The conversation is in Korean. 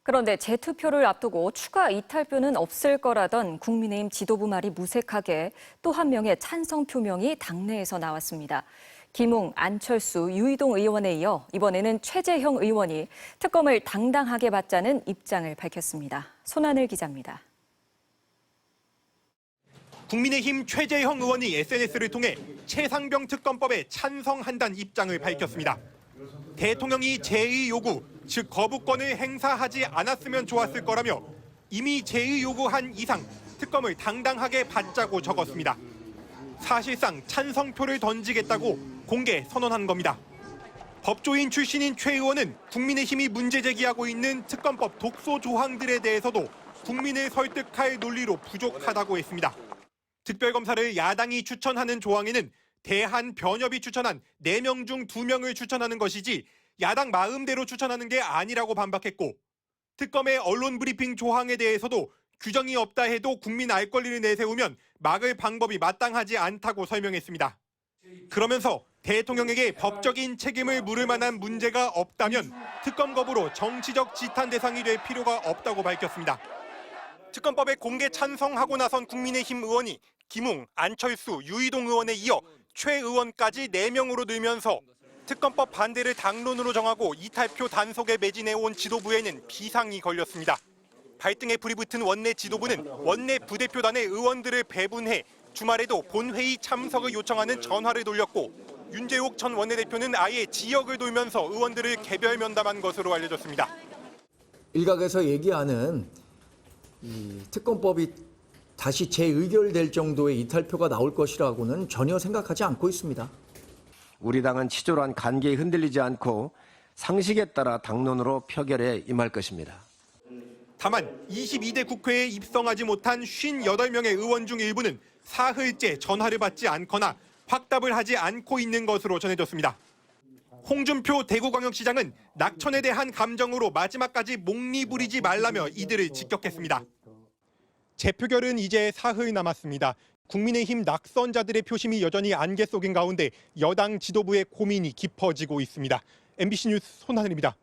그런데 재투표를 앞두고 추가 이탈표는 없을 거라던 국민의힘 지도부 말이 무색하게 또 한 명의 찬성 표명이 당내에서 나왔습니다. 김웅, 안철수, 유이동 의원에 이어 이번에는 최재형 의원이 특검을 당당하게 받자는 입장을 밝혔습니다. 손하늘 기자입니다. 국민의힘 최재형 의원이 SNS를 통해 최상병 특검법에 찬성한다는 입장을 밝혔습니다. 대통령이 제의 요구, 즉 거부권을 행사하지 않았으면 좋았을 거라며 이미 제의 요구한 이상 특검을 당당하게 받자고 적었습니다. 사실상 찬성표를 던지겠다고 공개 선언한 겁니다. 법조인 출신인 최 의원은 국민의힘이 문제 제기하고 있는 특검법 독소 조항들에 대해서도 국민을 설득할 논리로 부족하다고 했습니다. 특별검사를 야당이 추천하는 조항에는 대한변협이 추천한 4명 중 2명을 추천하는 것이지 야당 마음대로 추천하는 게 아니라고 반박했고, 특검의 언론 브리핑 조항에 대해서도 규정이 없다 해도 국민 알 권리를 내세우면 막을 방법이 마땅하지 않다고 설명했습니다. 그러면서 대통령에게 법적인 책임을 물을 만한 문제가 없다면 특검 거부로 정치적 지탄 대상이 될 필요가 없다고 밝혔습니다. 특검법에 공개 찬성하고 나선 국민의힘 의원이 김웅, 안철수, 유이동 의원에 이어 최 의원까지 4명으로 늘면서 특검법 반대를 당론으로 정하고 이탈표 단속에 매진해온 지도부에는 비상이 걸렸습니다. 발등에 불이 붙은 원내 지도부는 원내 부대표단의 의원들을 배분해 주말에도 본회의 참석을 요청하는 전화를 돌렸고, 윤재욱 전 원내대표는 아예 지역을 돌면서 의원들을 개별 면담한 것으로 알려졌습니다. 일각에서 얘기하는 이 특검법이 다시 재의결될 정도의 이탈표가 나올 것이라고는 전혀 생각하지 않고 있습니다. 우리 당은 치졸한 관계에 흔들리지 않고 상식에 따라 당론으로 표결에 임할 것입니다. 다만 22대 국회에 입성하지 못한 58명의 의원 중 일부는 사흘째 전화를 받지 않거나 확답을 하지 않고 있는 것으로 전해졌습니다. 홍준표 대구광역시장은 낙천에 대한 감정으로 마지막까지 목리 부리지 말라며 이들을 직격했습니다. 재표결은 이제 사흘 남았습니다. 국민의힘 낙선자들의 표심이 여전히 안개 속인 가운데 여당 지도부의 고민이 깊어지고 있습니다. MBC 뉴스 손하늘입니다.